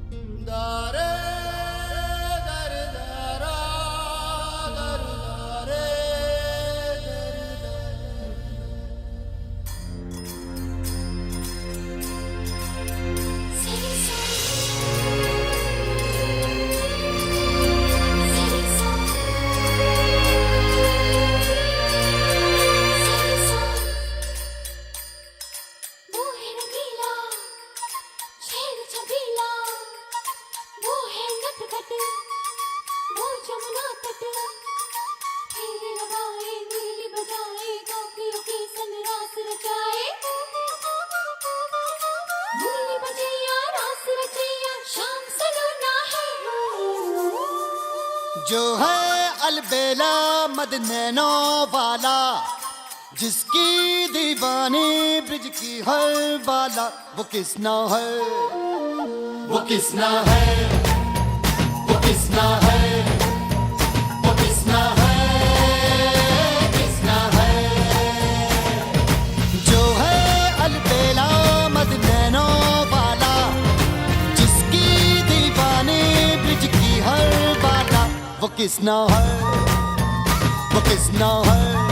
दारे दर दारा दर दारे जो है अलबेला मदनैनो वाला, जिसकी दीवानी ब्रिज की हर बाला, वो किसना है, वो किसना है, वो किसना है, वो किसना है, किसना है। जो है अलबेला मदनैनो वाला, जिसकी दीवानी ब्रिज की हर बाला, वो किसना है, वो किसना है।